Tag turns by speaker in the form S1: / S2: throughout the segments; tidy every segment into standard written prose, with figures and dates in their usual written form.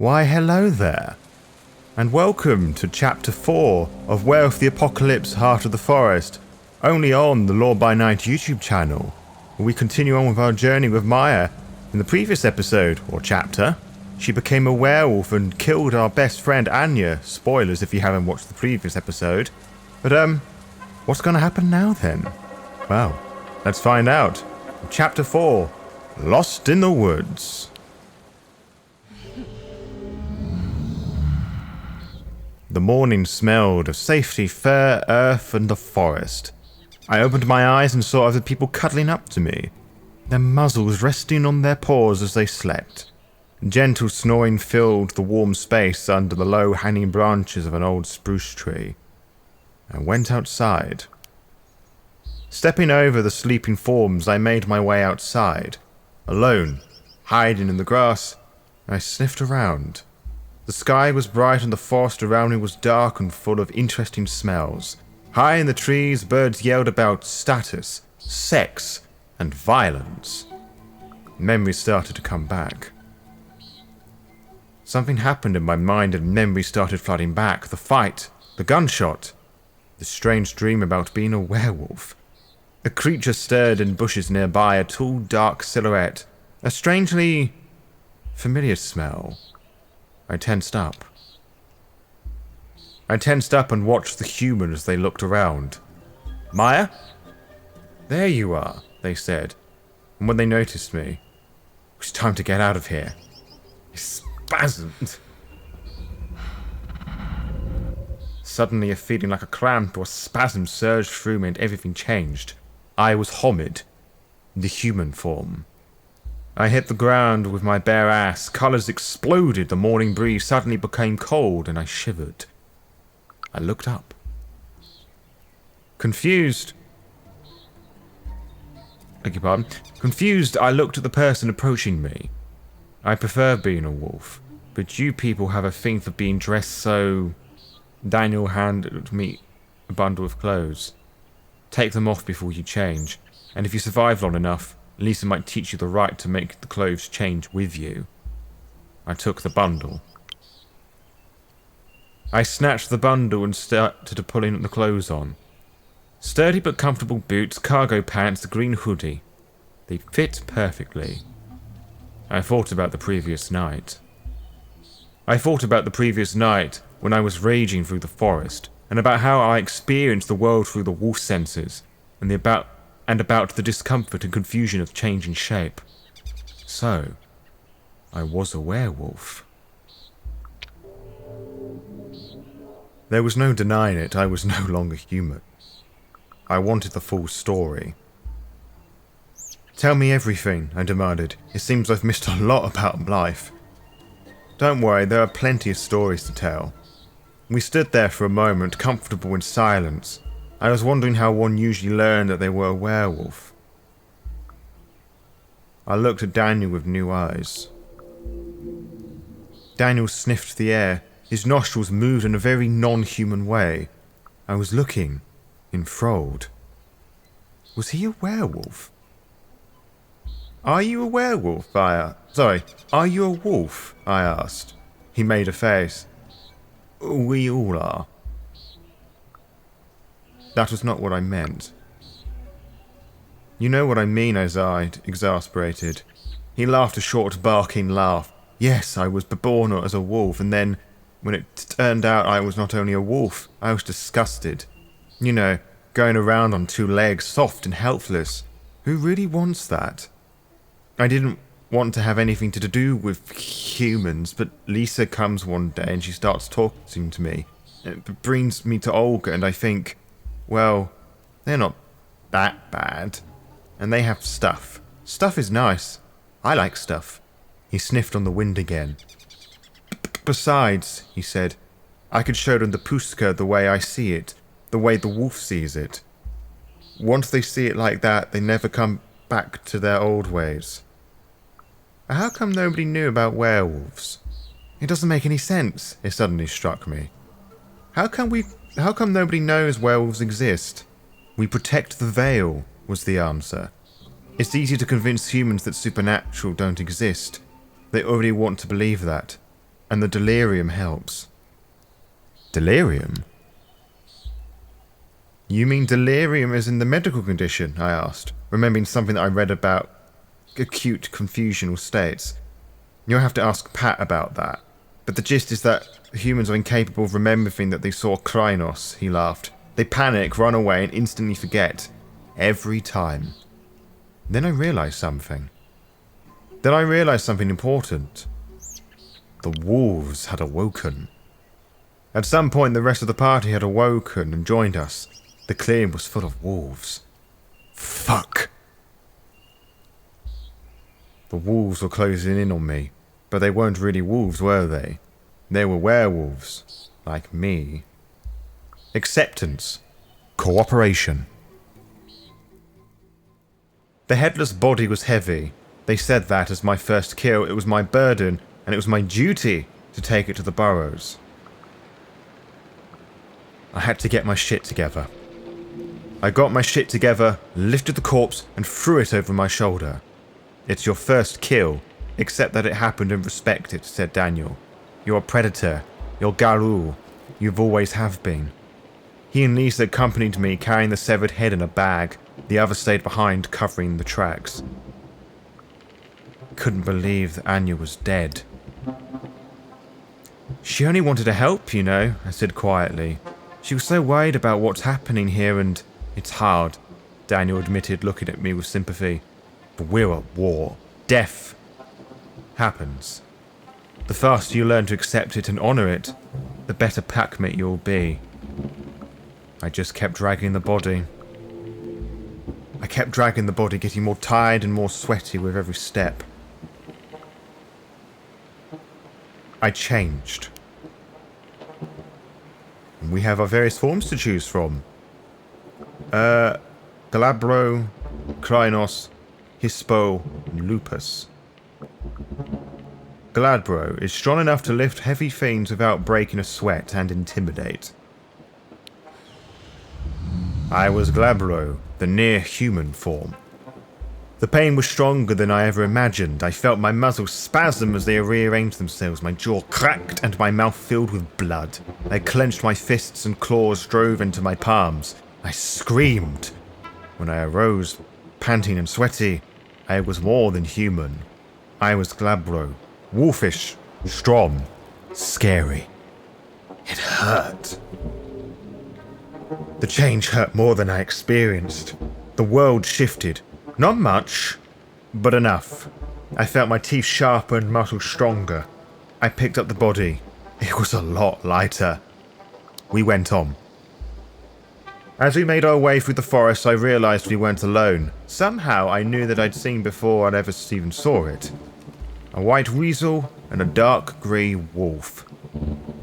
S1: Why, hello there, and welcome to Chapter 4 of Werewolf the Apocalypse Heart of the Forest, only on the Lore by Night YouTube channel, where we continue on with our journey with Maia. In the previous episode, or chapter, she became a werewolf and killed our best friend Anya. Spoilers if you haven't watched the previous episode. But what's going to happen now then? Well, let's find out. Chapter 4, Lost in the Woods. The morning smelled of safety, fair earth, and the forest. I opened my eyes and saw other people cuddling up to me, their muzzles resting on their paws as they slept. Gentle snoring filled the warm space under the low-hanging branches of an old spruce tree. I went outside. Stepping over the sleeping forms, I made my way outside. Alone, hiding in the grass, I sniffed around. The sky was bright and the forest around me was dark and full of interesting smells. High in the trees, birds yelled about status, sex, and violence. Memories started to come back. Something happened in my mind and memories started flooding back. The fight, the gunshot, the strange dream about being a werewolf. A creature stirred in bushes nearby, a tall, dark silhouette, a strangely familiar smell. I tensed up. And watched the humans as they looked around. Maia? There you are, they said. And when they noticed me, it's time to get out of here. I spasmed. Suddenly a feeling like a cramp or a spasm surged through me and everything changed. I was Homid, the human form. I hit the ground with my bare ass. Colours exploded. The morning breeze suddenly became cold and I shivered. I looked up. Confused, I looked at the person approaching me. I prefer being a wolf, but you people have a thing for being dressed so... Daniel handed me a bundle of clothes. Take them off before you change, and if you survive long enough, Lisa might teach you the right to make the clothes change with you. I took the bundle. I snatched the bundle and started pulling the clothes on. Sturdy but comfortable boots, cargo pants, the green hoodie. They fit perfectly. I thought about the previous night. When I was raging through the forest, and about how I experienced the world through the wolf senses, and about the discomfort and confusion of changing shape. So, I was a werewolf. There was no denying it, I was no longer human. I wanted the full story. Tell me everything, I demanded. It seems I've missed a lot about life. Don't worry, there are plenty of stories to tell. We stood there for a moment, comfortable in silence. I was wondering how one usually learned that they were a werewolf. I looked at Daniel with new eyes. Daniel sniffed the air. His nostrils moved in a very non-human way. I was looking, enthralled. Was he a werewolf? Are you a werewolf? Are you a wolf? I asked. He made a face. We all are. That was not what I meant. You know what I mean, I sighed, exasperated. He laughed a short, barking laugh. Yes, I was born as a wolf, and then, when it turned out I was not only a wolf, I was disgusted. You know, going around on two legs, soft and helpless. Who really wants that? I didn't want to have anything to do with humans, but Lisa comes one day and she starts talking to me. It brings me to Olga, and I think... Well, they're not that bad. And they have stuff. Stuff is nice. I like stuff. He sniffed on the wind again. Besides, he said, I could show them the puska the way I see it, the way the wolf sees it. Once they see it like that, they never come back to their old ways. How come nobody knew about werewolves? It doesn't make any sense, it suddenly struck me. How come nobody knows werewolves exist? We protect the veil, was the answer. It's easy to convince humans that supernatural don't exist. They already want to believe that. and the delirium helps. Delirium? You mean delirium is in the medical condition? I asked, remembering something that I read about acute confusional states. You'll have to ask Pat about that. But the gist is that humans are incapable of remembering that they saw Krynos, he laughed. They panic, run away, and instantly forget. Every time. Then I realised something. Important. The wolves had awoken. At some point the rest of the party had awoken and joined us. The clearing was full of wolves. Fuck! The wolves were closing in on me, but they weren't really wolves, were they? They were werewolves, like me. Acceptance. Cooperation. The headless body was heavy. They said that as my first kill, it was my burden, and it was my duty to take it to the burrows. I had to get my shit together. I got my shit together, lifted the corpse, and threw it over my shoulder. It's your first kill, except that it happened and respect it, said Daniel. You're a predator. You're Garou. You've always have been. He and Lisa accompanied me, carrying the severed head in a bag. The other stayed behind, covering the tracks. Couldn't believe that Anya was dead. She only wanted to help, you know, I said quietly. She was so worried about what's happening here and it's hard, Daniel admitted, looking at me with sympathy. But we're at war. Death happens. The faster you learn to accept it and honour it, the better packmate you'll be. I just kept dragging the body. Getting more tired and more sweaty with every step. I changed. And we have our various forms to choose from. Glabro, Krynos, Hispo, and Lupus. Glabro is strong enough to lift heavy things without breaking a sweat and intimidate. I was Glabro, the near-human form. The pain was stronger than I ever imagined. I felt my muscles spasm as they rearranged themselves, my jaw cracked and my mouth filled with blood. I clenched my fists and claws drove into my palms. I screamed. When I arose, panting and sweaty, I was more than human. I was Glabro, wolfish, strong, scary. It hurt. The change hurt more than I experienced. The world shifted. Not much, but enough. I felt my teeth sharper and muscles stronger. I picked up the body. It was a lot lighter. We went on. As we made our way through the forest, I realised we weren't alone. Somehow I knew that I'd seen before I'd ever even saw it. A white weasel and a dark grey wolf.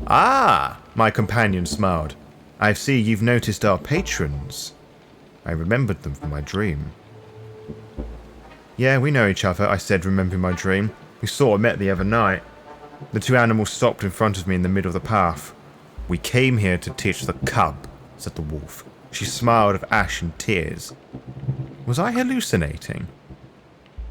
S1: Ah, my companion smiled. I see you've noticed our patrons. I remembered them from my dream. Yeah, we know each other, I said, remembering my dream. We sort of met the other night. The two animals stopped in front of me in the middle of the path. We came here to teach the cub, said the wolf. She smiled of ash and tears. Was I hallucinating?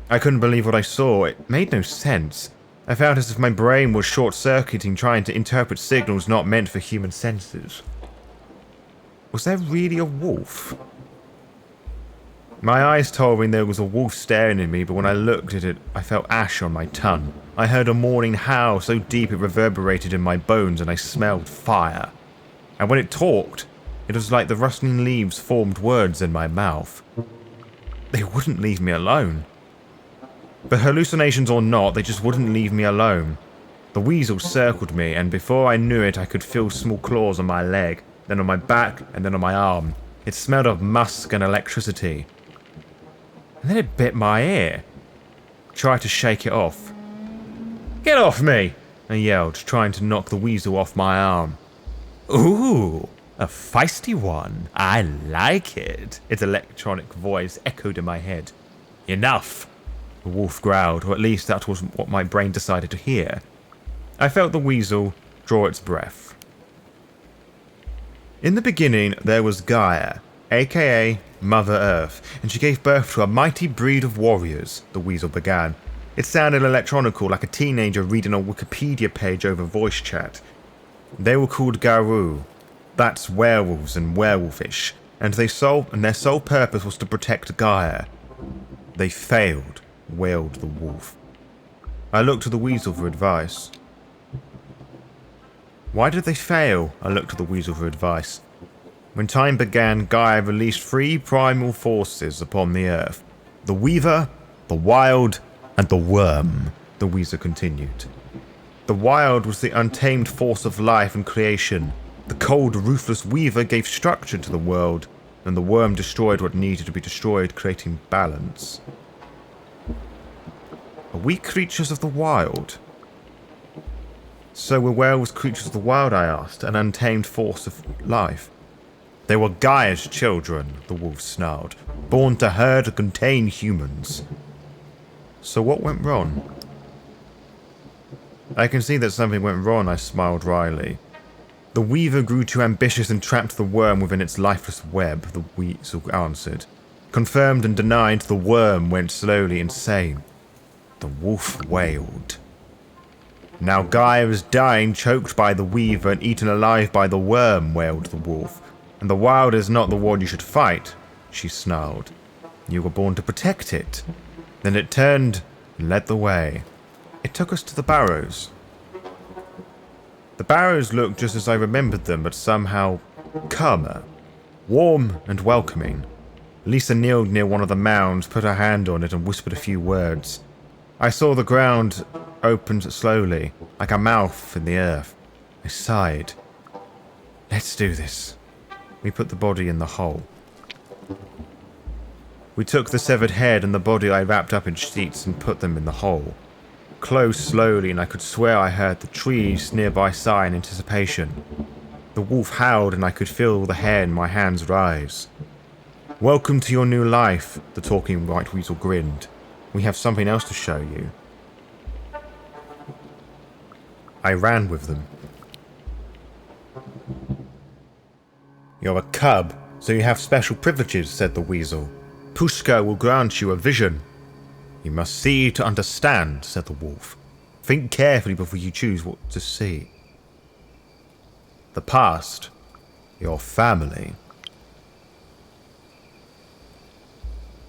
S1: I couldn't believe what I saw. It made no sense. I felt as if my brain was short-circuiting, trying to interpret signals not meant for human senses. Was there really a wolf? My eyes told me there was a wolf staring at me, but when I looked at it, I felt ash on my tongue. I heard a mourning howl so deep it reverberated in my bones, and I smelled fire. And when it talked, it was like the rustling leaves formed words in my mouth. They wouldn't leave me alone. But hallucinations or not, they just wouldn't leave me alone. The weasel circled me, and before I knew it, I could feel small claws on my leg, then on my back, and then on my arm. It smelled of musk and electricity. And then it bit my ear. Tried to shake it off. Get off me! I yelled, trying to knock the weasel off my arm. Ooh, a feisty one. I like it. Its electronic voice echoed in my head. Enough, the wolf growled, or at least that was what my brain decided to hear. I felt the weasel draw its breath. In the beginning, there was Gaia, aka Mother Earth, and she gave birth to a mighty breed of warriors, the weasel began. It sounded electronical, like a teenager reading a Wikipedia page over voice chat. They were called Garou. That's werewolves and werewolfish, and their sole purpose was to protect Gaia. They failed, wailed the wolf. I looked to the weasel for advice. Why did they fail? I looked to the weasel for advice. When time began, Gaia released 3 primal forces upon the earth. The Weaver, the Wild, and the Worm, the weasel continued. The Wild was the untamed force of life and creation. The cold, ruthless Weaver gave structure to the world, and the Worm destroyed what needed to be destroyed, creating balance. Are we creatures of the wild? So were werewolves creatures of the wild, I asked, an untamed force of life? They were Gaia's children, the wolf snarled, born to herd and contain humans. So what went wrong? I can see that something went wrong, I smiled wryly. The Weaver grew too ambitious and trapped the Worm within its lifeless web, the weasel answered. Confirmed and denied, the Worm went slowly insane. The wolf wailed. Now Gaia is dying, choked by the Weaver and eaten alive by the Worm, wailed the wolf. And the wild is not the one you should fight, she snarled. You were born to protect it. Then it turned and led the way. It took us to the barrows. The barrows looked just as I remembered them, but somehow calmer, warm and welcoming. Lisa kneeled near one of the mounds, put her hand on it and whispered a few words. I saw the ground open slowly, like a mouth in the earth. I sighed. Let's do this. We put the body in the hole. We took the severed head and the body I wrapped up in sheets and put them in the hole. Closed slowly, and I could swear I heard the trees nearby sigh in anticipation. The wolf howled and I could feel the hair in my hands rise. Welcome to your new life, the talking white weasel grinned. We have something else to show you. I ran with them. You're a cub, so you have special privileges, said the weasel. Pushka will grant you a vision. You must see to understand, said the wolf. Think carefully before you choose what to see. The past, your family.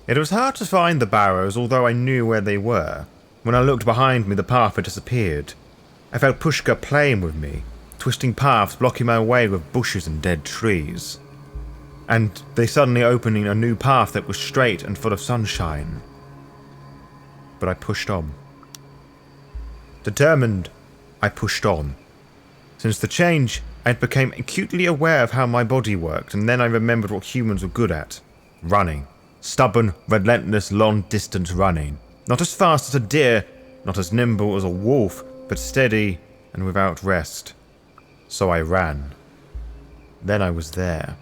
S1: It was hard to find the barrows, although I knew where they were. When I looked behind me, the path had disappeared. I felt Pushka playing with me, twisting paths, blocking my way with bushes and dead trees. And they suddenly opening a new path that was straight and full of sunshine. But I pushed on. Determined, I pushed on. Since the change, I became acutely aware of how my body worked, and then I remembered what humans were good at. Running. Stubborn, relentless, long-distance running. Not as fast as a deer, not as nimble as a wolf, but steady and without rest. So I ran. Then I was there.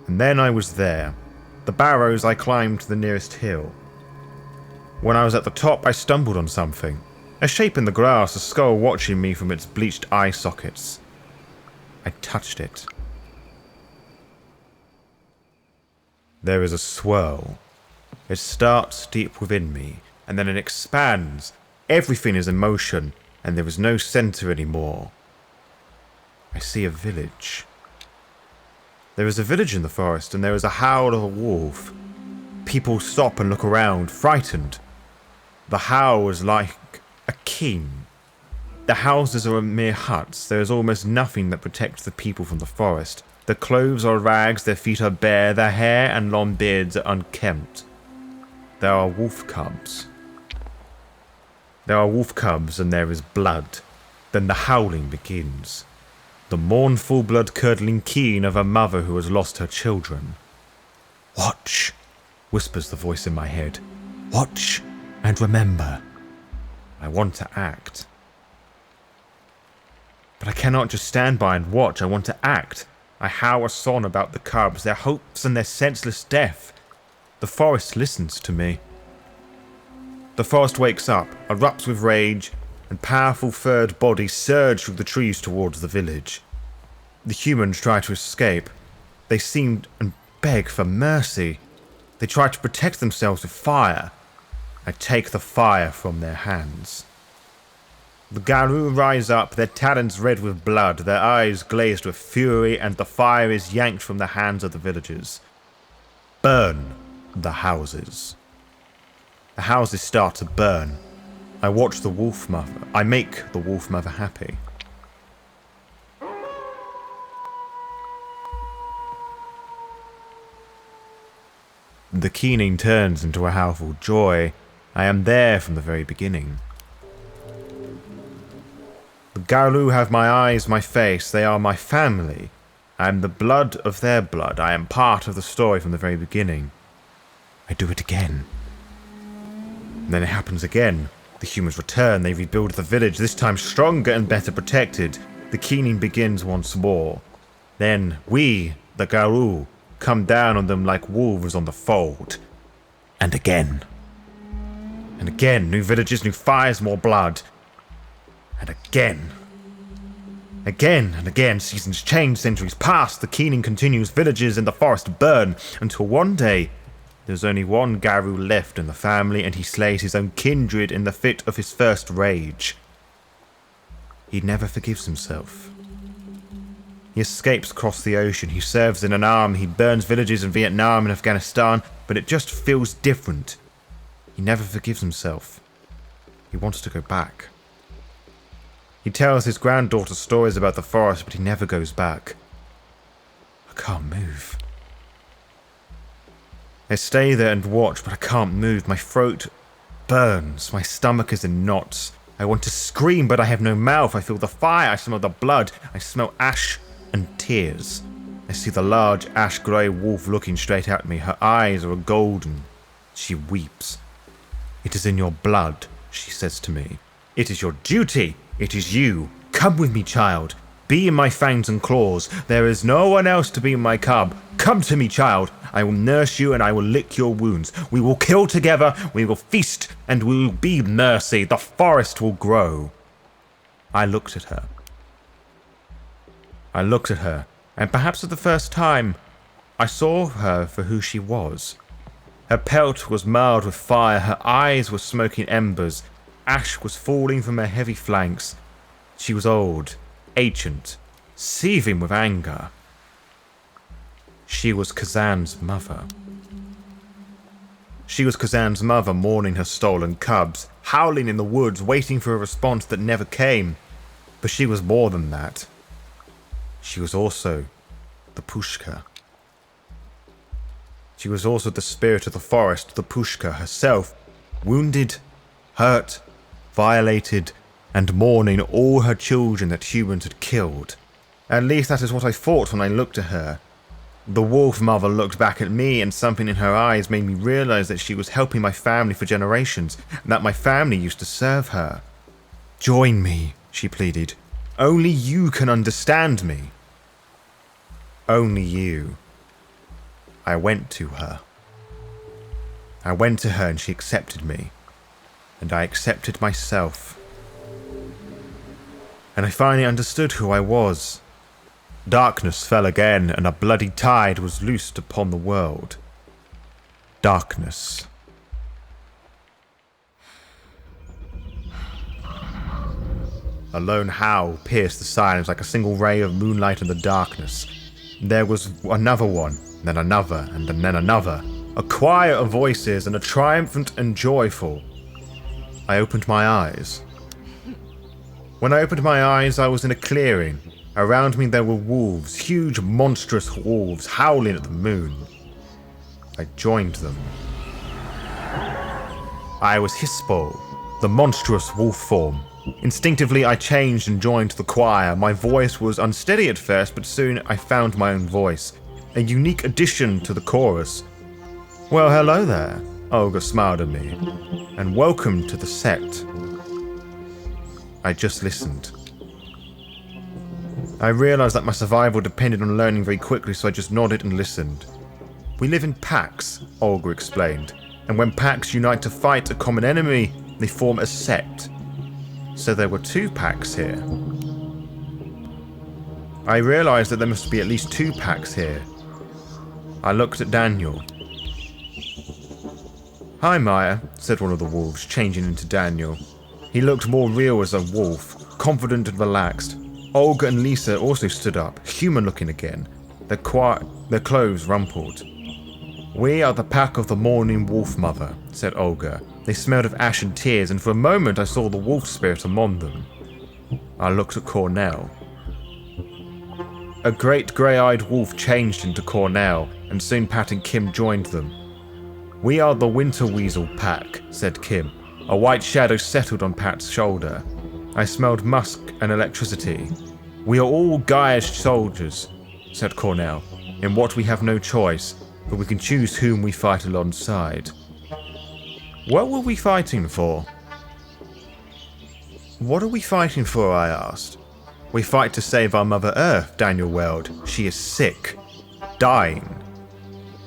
S1: And then I was there. The barrows I climbed to the nearest hill. When I was at the top, I stumbled on something. A shape in the grass, a skull watching me from its bleached eye sockets. I touched it. There is a swirl. It starts deep within me, and then it expands. Everything is in motion, and there is no center anymore. I see a village. There is a village in the forest, and there is a howl of a wolf. People stop and look around, frightened. The howl is like a king. The houses are mere huts. There is almost nothing that protects the people from the forest. Their clothes are rags, their feet are bare, their hair and long beards are unkempt. There are wolf cubs. There are wolf cubs and there is blood. Then the howling begins. The mournful, blood-curdling keen of a mother who has lost her children. Watch, whispers the voice in my head. Watch and remember. I want to act. But I cannot just stand by and watch. I want to act. I howl a song about the cubs, their hopes and their senseless death. The forest listens to me. The forest wakes up, erupts with rage, and powerful furred bodies surge through the trees towards the village. The humans try to escape. They seem and beg for mercy. They try to protect themselves with fire. I take the fire from their hands. The Garou rise up, their talons red with blood, their eyes glazed with fury, and the fire is yanked from the hands of the villagers. Burn the houses. The houses start to burn. I watch the wolf mother. I make the wolf mother happy. The keening turns into a howlful joy. I am there from the very beginning. The Garou have my eyes, my face. They are my family. I am the blood of their blood. I am part of the story from the very beginning. I do it again. And then it happens again. The humans return. They rebuild the village, this time stronger and better protected. The keening begins once more. Then we, the Garou, come down on them like wolves on the fold. And again. And again, new villages, new fires, more blood. And again. Again and again, seasons change, centuries pass, the keening continues, villages in the forest burn, until one day, there's only one Garou left in the family, and he slays his own kindred in the fit of his first rage. He never forgives himself. He escapes across the ocean, he serves in an army, he burns villages in Vietnam and Afghanistan, but it just feels different. He never forgives himself. He wants to go back. He tells his granddaughter stories about the forest, but he never goes back. I can't move. I stay there and watch, but I can't move. My throat burns. My stomach is in knots. I want to scream, but I have no mouth. I feel the fire. I smell the blood. I smell ash and tears. I see the large ash-grey wolf looking straight at me. Her eyes are golden. She weeps. "It is in your blood," she says to me. "It is your duty. It is you. Come with me, child. Be in my fangs and claws. There is no one else to be my cub. Come to me, child. I will nurse you and I will lick your wounds. We will kill together. We will feast and we will be mercy. The forest will grow." I looked at her. And perhaps for the first time, I saw her for who she was. Her pelt was marred with fire. Her eyes were smoking embers. Ash was falling from her heavy flanks. She was old, ancient, seething with anger. She was Kazan's mother. She was Kazan's mother, mourning her stolen cubs, howling in the woods, waiting for a response that never came. But she was more than that. She was also the Pushka. She was also the spirit of the forest, the Pushka herself, wounded, hurt, violated, and mourning all her children that humans had killed. At least that is what I thought when I looked at her. The wolf mother looked back at me, and something in her eyes made me realize that she was helping my family for generations, and that my family used to serve her. "Join me," she pleaded. "Only you can understand me." Only you. I went to her. I went to her and she accepted me. And I accepted myself. And I finally understood who I was. Darkness fell again, and a bloody tide was loosed upon the world. Darkness. A lone howl pierced the silence like a single ray of moonlight in the darkness. There was another one, then another, and then another. A choir of voices, and a triumphant and joyful. I opened my eyes. When I opened my eyes, I was in a clearing. Around me there were wolves, huge monstrous wolves, howling at the moon. I joined them. I was Hispo, the monstrous wolf form. Instinctively I changed and joined the choir. My voice was unsteady at first, but soon I found my own voice. A unique addition to the chorus. "Well, hello there," Olga smiled at me. "And welcome to the sect." I just listened. I realized that my survival depended on learning very quickly, so I just nodded and listened. "We live in packs," Olga explained. "And when packs unite to fight a common enemy, they form a sect. So there were 2 packs here." I realized that there must be at least 2 packs here. I looked at Daniel. "Hi, Maia," said one of the wolves, changing into Daniel. He looked more real as a wolf, confident and relaxed. Olga and Lisa also stood up, human-looking again, their clothes rumpled. "We are the pack of the Mourning Wolf Mother," said Olga. They smelled of ash and tears, and for a moment I saw the wolf spirit among them. I looked at Cornell. A great grey-eyed wolf changed into Cornell, and soon Pat and Kim joined them. "We are the Winter Weasel Pack," said Kim. A white shadow settled on Pat's shoulder. I smelled musk and electricity. "We are all Gaia's soldiers," said Cornell. "In what we have no choice, but we can choose whom we fight alongside." What were we fighting for? "What are we fighting for?" I asked. "We fight to save our Mother Earth," Daniel wailed. "She is sick. Dying.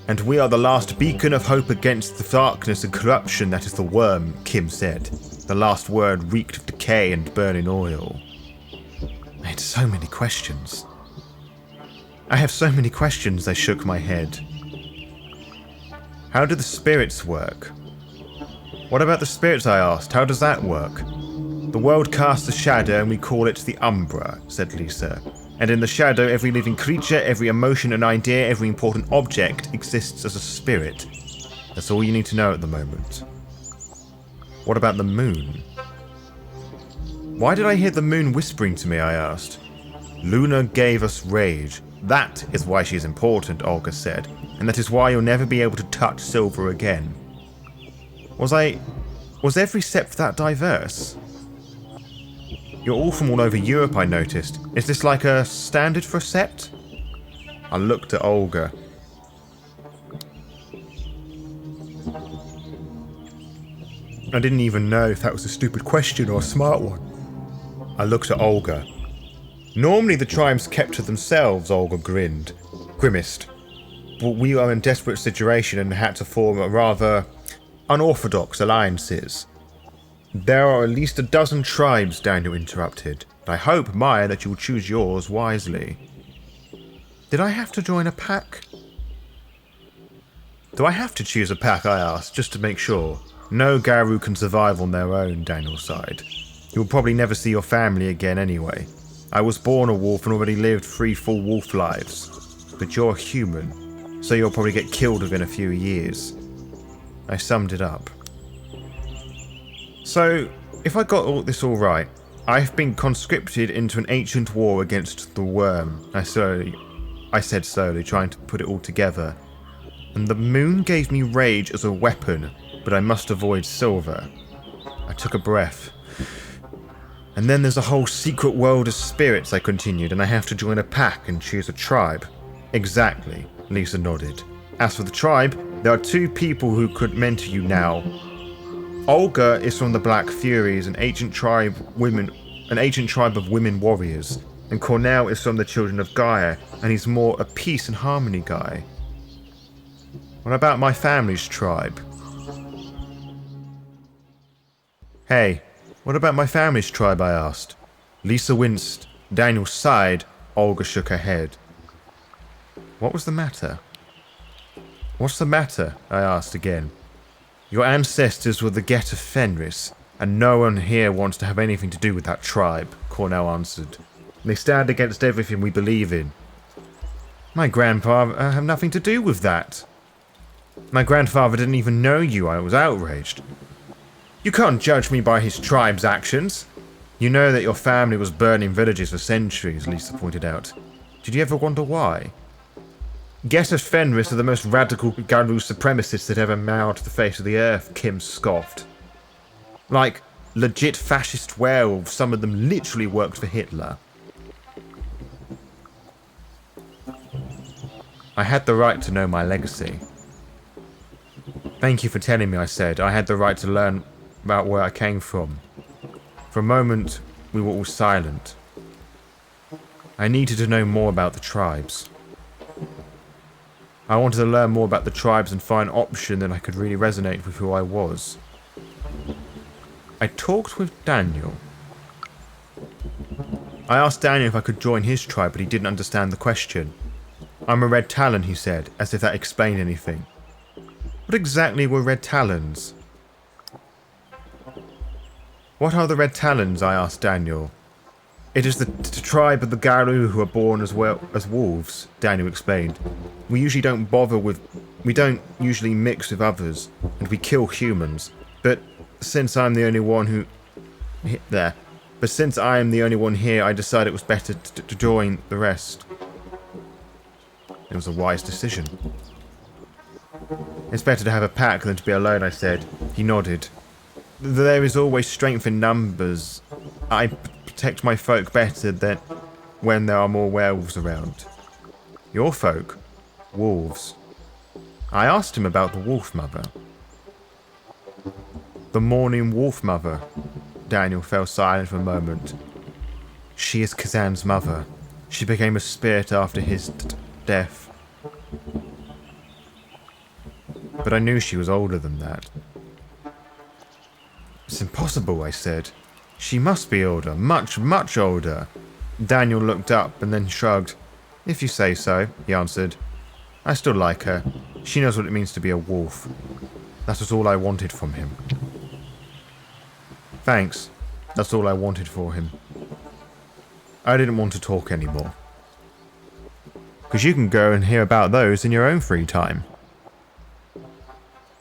S1: And we are the last beacon of hope against the darkness and corruption that is the worm," Kim said. The last word reeked of decay and burning oil. I had so many questions. I shook my head. "How do the spirits work?" "What about the spirits?" I asked. "How does that work?" "The world casts a shadow and we call it the Umbra," said Lisa. "And in the shadow, every living creature, every emotion and idea, every important object exists as a spirit. That's all you need to know at the moment." "What about the moon?" "Why did I hear the moon whispering to me?" I asked. "Luna gave us rage. That is why she is important," Olga said. "And that is why you'll never be able to touch silver again." Was every sept that diverse? "You're all from all over Europe," I noticed. "Is this like a standard for a sept?" I looked at Olga. I didn't even know if that was a stupid question or a smart one. I looked at Olga. "Normally the tribes kept to themselves," Olga grimaced. "But we are in a desperate situation and had to form a rather unorthodox alliances." "There are at least a dozen tribes," Daniel interrupted. "I hope, Maia, that you will choose yours wisely." Did I have to join a pack? "Do I have to choose a pack?" I asked, just to make sure. "No Garou can survive on their own," Daniel sighed. "You will probably never see your family again anyway. I was born a wolf and already lived 3 full wolf lives. But you're human, so you'll probably get killed within a few years." I summed it up. "So, if I got all this all right, I've been conscripted into an ancient war against the worm," I said slowly, trying to put it all together. "And the moon gave me rage as a weapon, but I must avoid silver." I took a breath. "And then there's a whole secret world of spirits," I continued, "and I have to join a pack and choose a tribe." "Exactly," Lisa nodded. "As for the tribe, there are 2 people who could mentor you now. Olga is from the Black Furies, an ancient tribe of women warriors, and Cornell is from the Children of Gaia, and he's more a peace and harmony guy." "What about my family's tribe?" "Hey, what about my family's tribe?" I asked. Lisa winced, Daniel sighed, Olga shook her head. What was the matter? "What's the matter?" I asked again. "Your ancestors were the Get of Fenris, and no one here wants to have anything to do with that tribe," Cornell answered. "They stand against everything we believe in." "My grandfather have nothing to do with that." "My grandfather didn't even know you," I was outraged. "You can't judge me by his tribe's actions." "You know that your family was burning villages for centuries," Lisa pointed out. "Did you ever wonder why?" "Get of Fenris are the most radical Garou supremacists that ever marred the face of the earth," Kim scoffed. "Like, legit fascist werewolves, some of them literally worked for Hitler." I had the right to know my legacy. "Thank you for telling me," I said. "I had the right to learn about where I came from." For a moment, we were all silent. I needed to know more about the tribes. I wanted to learn more about the tribes and find an option that I could really resonate with who I was. I talked with Daniel. I asked Daniel if I could join his tribe, but he didn't understand the question. "I'm a Red Talon," he said, as if that explained anything. What exactly were Red Talons? What are the Red Talons? I asked Daniel. It is the tribe of the Garou who are born as well as wolves, Daniel explained. We don't usually mix with others, and we kill humans. But since I am the only one here, I decided it was better to join the rest. It was a wise decision. It's better to have a pack than to be alone, I said. He nodded. There is always strength in numbers. I protect my folk better than when there are more werewolves around. Your folk? Wolves. I asked him about the wolf mother. The mourning wolf mother. Daniel fell silent for a moment. She is Kazan's mother. She became a spirit after his death. But I knew she was older than that. It's impossible, I said. She must be older, much, much older. Daniel looked up and then shrugged. If you say so, he answered. I still like her. She knows what it means to be a wolf. That was all I wanted from him. Thanks. That's all I wanted for him. I didn't want to talk anymore. Because you can go and hear about those in your own free time.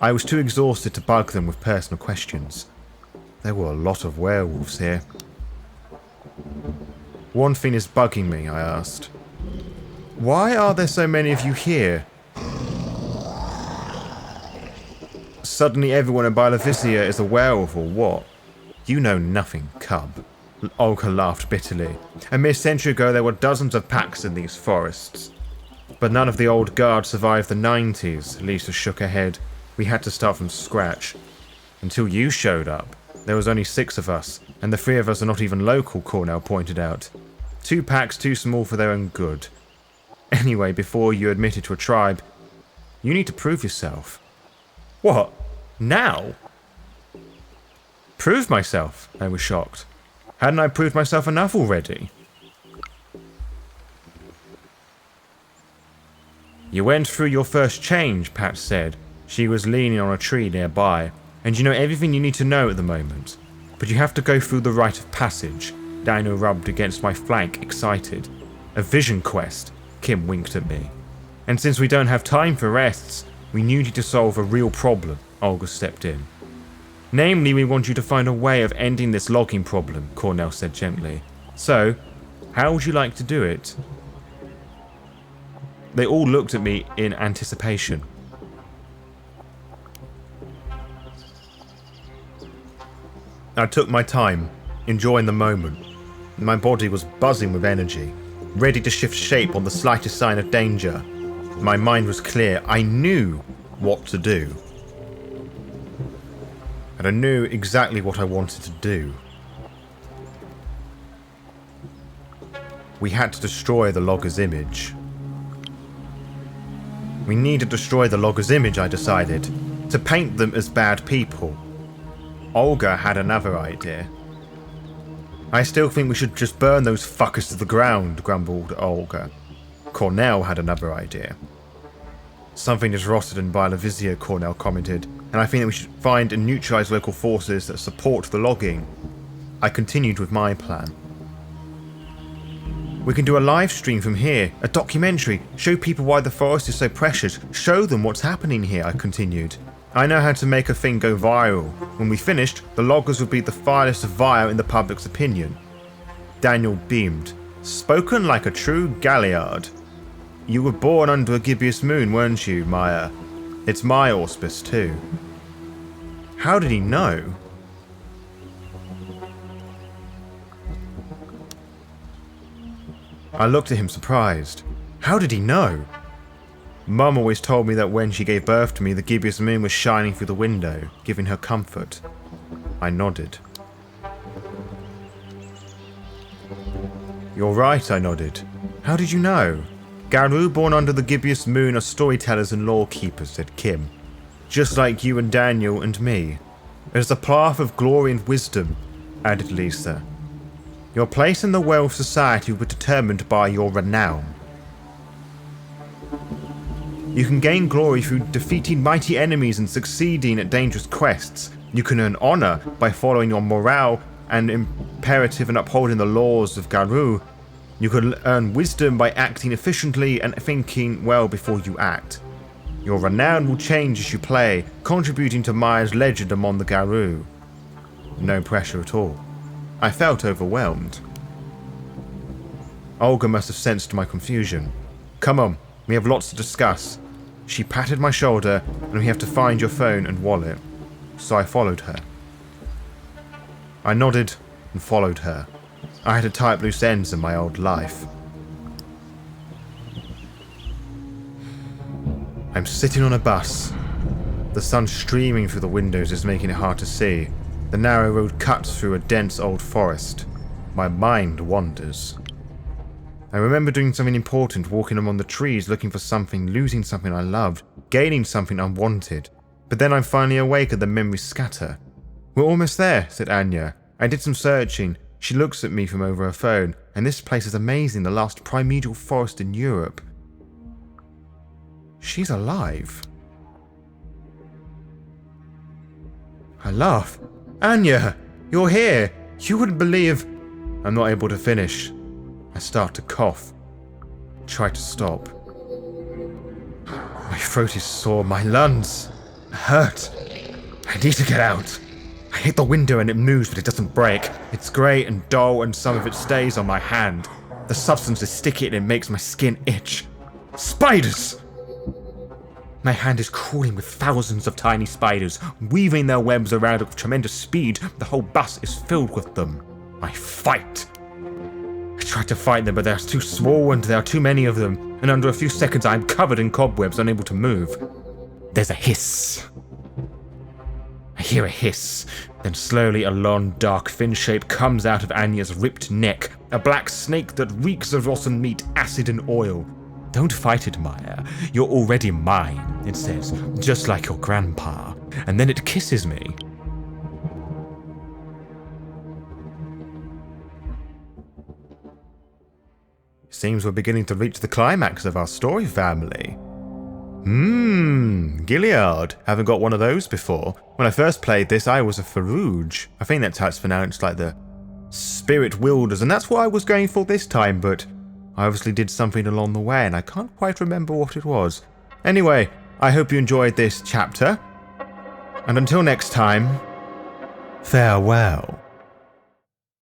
S1: I was too exhausted to bug them with personal questions. There were a lot of werewolves here. One thing is bugging me, I asked. Why are there so many of you here? Suddenly everyone in Bielorvisia is a werewolf or what? You know nothing, cub. Olga laughed bitterly. A mere century ago there were dozens of packs in these forests. But none of the old guard survived the 90s, Lisa shook her head. We had to start from scratch. Until you showed up. There was only 6 of us, and the 3 of us are not even local, Cornell pointed out. 2 packs too small for their own good. Anyway, before you admitted to a tribe, you need to prove yourself. What? Now? Prove myself? I was shocked. Hadn't I proved myself enough already? You went through your first change, Pat said. She was leaning on a tree nearby. And you know everything you need to know at the moment. But you have to go through the Rite of Passage. Daniel rubbed against my flank, excited. A vision quest, Kim winked at me. And since we don't have time for rests, we need you to solve a real problem, Olga stepped in. Namely, we want you to find a way of ending this logging problem, Cornell said gently. So, how would you like to do it? They all looked at me in anticipation. I took my time, enjoying the moment. My body was buzzing with energy, ready to shift shape on the slightest sign of danger. My mind was clear. I knew what to do. And I knew exactly what I wanted to do. We had to destroy the logger's image. We need to destroy the logger's image, I decided, to paint them as bad people. Olga had another idea. I still think we should just burn those fuckers to the ground, grumbled Olga. Cornell had another idea. Something is rotted in Bielorvisia, Cornell commented, and I think that we should find and neutralize local forces that support the logging. I continued with my plan. We can do a live stream from here, a documentary, show people why the forest is so precious, show them what's happening here, I continued. I know how to make a thing go viral. When we finished, the loggers would be the vilest of vile in the public's opinion. Daniel beamed. Spoken like a true Galliard. You were born under a gibbous moon, weren't you, Maia? It's my auspice, too. How did he know? I looked at him surprised. How did he know? Mum always told me that when she gave birth to me, the gibbous moon was shining through the window, giving her comfort. I nodded. You're right, I nodded. How did you know? Garou born under the gibbous moon are storytellers and law keepers, said Kim. Just like you and Daniel and me. It is a path of glory and wisdom, added Lisa. Your place in the werewolf society will be determined by your renown. You can gain glory through defeating mighty enemies and succeeding at dangerous quests. You can earn honor by following your morale and imperative and upholding the laws of Garou. You can earn wisdom by acting efficiently and thinking well before you act. Your renown will change as you play, contributing to Maia's legend among the Garou. No pressure at all. I felt overwhelmed. Olga must have sensed my confusion. Come on, we have lots to discuss. She patted my shoulder, and we have to find your phone and wallet. So I followed her. I nodded and followed her. I had to tie up loose ends in my old life. I'm sitting on a bus. The sun streaming through the windows is making it hard to see. The narrow road cuts through a dense old forest. My mind wanders. I remember doing something important, walking among the trees, looking for something, losing something I loved, gaining something unwanted. But then I'm finally awake and the memories scatter. We're almost there, said Anya. I did some searching. She looks at me from over her phone, and this place is amazing, the last primordial forest in Europe. She's alive. I laugh. Anya, you're here. You wouldn't believe... I'm not able to finish. I start to cough. Try to stop. My throat is sore, my lungs hurt. I need to get out. I hit the window and it moves, but it doesn't break. It's grey and dull, and some of it stays on my hand. The substance is sticky and it makes my skin itch. Spiders! My hand is crawling with thousands of tiny spiders, weaving their webs around at tremendous speed. The whole bus is filled with them. I fight. I try to fight them, but they're too small and there are too many of them, and under a few seconds I am covered in cobwebs, unable to move. There's a hiss. I hear a hiss. Then slowly a long, dark fin shape comes out of Anya's ripped neck, a black snake that reeks of rotten meat, acid and oil. Don't fight it, Maia. You're already mine, it says, just like your grandpa. And then it kisses me. Seems we're beginning to reach the climax of our story, family. Gilead. Haven't got one of those before. When I first played this, I was a Farouge. I think that's how it's pronounced, like the spirit wielders, and that's what I was going for this time, but I obviously did something along the way, and I can't quite remember what it was. Anyway, I hope you enjoyed this chapter, and until next time, farewell.